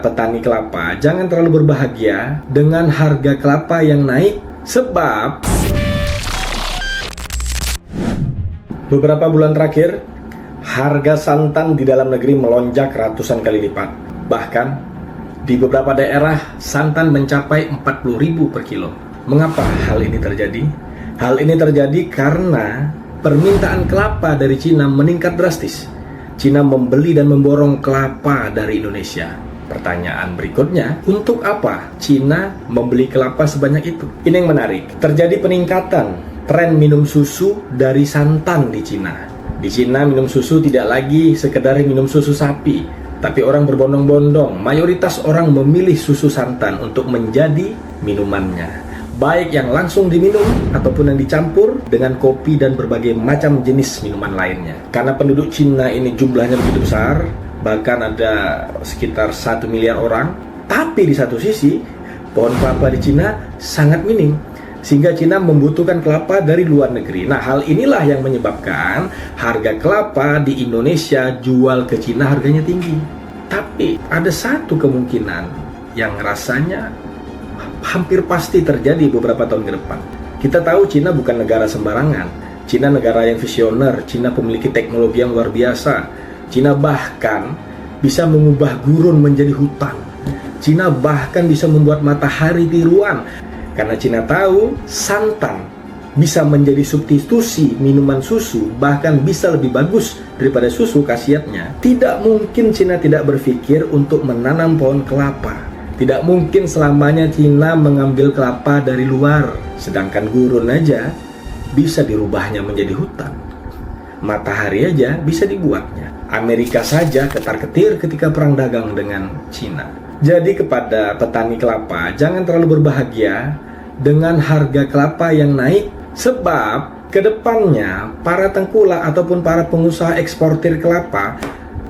Petani kelapa, jangan terlalu berbahagia dengan harga kelapa yang naik, sebab beberapa bulan terakhir harga santan di dalam negeri melonjak ratusan kali lipat. Bahkan di beberapa daerah santan mencapai 40.000 per kilo. Mengapa hal ini terjadi? Hal ini terjadi karena permintaan kelapa dari Cina meningkat drastis. Cina membeli dan memborong kelapa dari Indonesia. Pertanyaan berikutnya, untuk apa Cina membeli kelapa sebanyak itu? Ini yang menarik. Terjadi peningkatan tren minum susu dari santan di Cina. Di Cina minum susu tidak lagi sekedar minum susu sapi, tapi orang berbondong-bondong. Mayoritas orang memilih susu santan untuk menjadi minumannya. Baik yang langsung diminum ataupun yang dicampur dengan kopi dan berbagai macam jenis minuman lainnya. Karena penduduk Cina ini jumlahnya begitu besar, bahkan ada sekitar 1 miliar orang. Tapi di satu sisi, pohon kelapa di Cina sangat minim, sehingga Cina membutuhkan kelapa dari luar negeri. Nah, hal inilah yang menyebabkan harga kelapa di Indonesia jual ke Cina harganya tinggi. Tapi ada satu kemungkinan yang rasanya hampir pasti terjadi beberapa tahun ke depan. Kita tahu Cina bukan negara sembarangan. Cina negara yang visioner. Cina memiliki teknologi yang luar biasa. Cina bahkan bisa mengubah gurun menjadi hutan. Cina bahkan bisa membuat matahari tiruan. Karena Cina tahu santan bisa menjadi substitusi minuman susu, bahkan bisa lebih bagus daripada susu khasiatnya. Tidak mungkin Cina tidak berpikir untuk menanam pohon kelapa. Tidak mungkin selamanya Cina mengambil kelapa dari luar. Sedangkan gurun aja bisa dirubahnya menjadi hutan. Matahari aja bisa dibuatnya. Amerika saja ketar-ketir ketika perang dagang dengan Cina. Jadi kepada petani kelapa, jangan terlalu berbahagia dengan harga kelapa yang naik, sebab kedepannya para tengkulak ataupun para pengusaha eksportir kelapa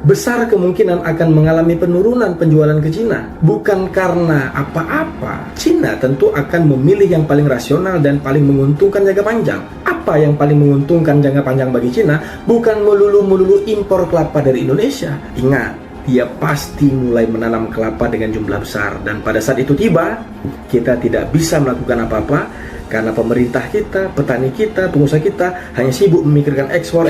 besar kemungkinan akan mengalami penurunan penjualan ke Cina. Bukan karena apa-apa, Cina tentu akan memilih yang paling rasional dan paling menguntungkan jangka panjang. Apa yang paling menguntungkan jangka panjang bagi Cina? Bukan melulu impor kelapa dari Indonesia. Ingat, dia pasti mulai menanam kelapa dengan jumlah besar. Dan pada saat itu tiba, kita tidak bisa melakukan apa-apa karena pemerintah kita, petani kita, pengusaha kita hanya sibuk memikirkan ekspor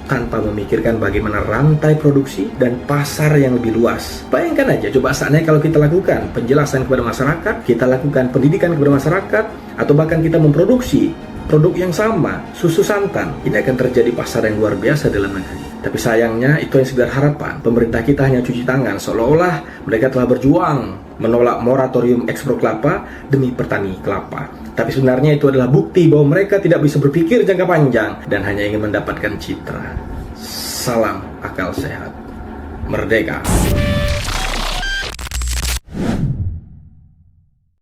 tanpa memikirkan bagaimana rantai produksi dan pasar yang lebih luas. Bayangkan aja, coba saatnya kalau kita lakukan penjelasan kepada masyarakat, kita lakukan pendidikan kepada masyarakat, atau bahkan kita memproduksi produk yang sama, susu santan. Ini akan terjadi pasar yang luar biasa dalam negeri. Tapi sayangnya itu yang sekedar harapan. Pemerintah kita hanya cuci tangan, seolah-olah mereka telah berjuang menolak moratorium ekspor kelapa demi petani kelapa. Tapi sebenarnya itu adalah bukti bahwa mereka tidak bisa berpikir jangka panjang dan hanya ingin mendapatkan citra. Salam akal sehat. Merdeka.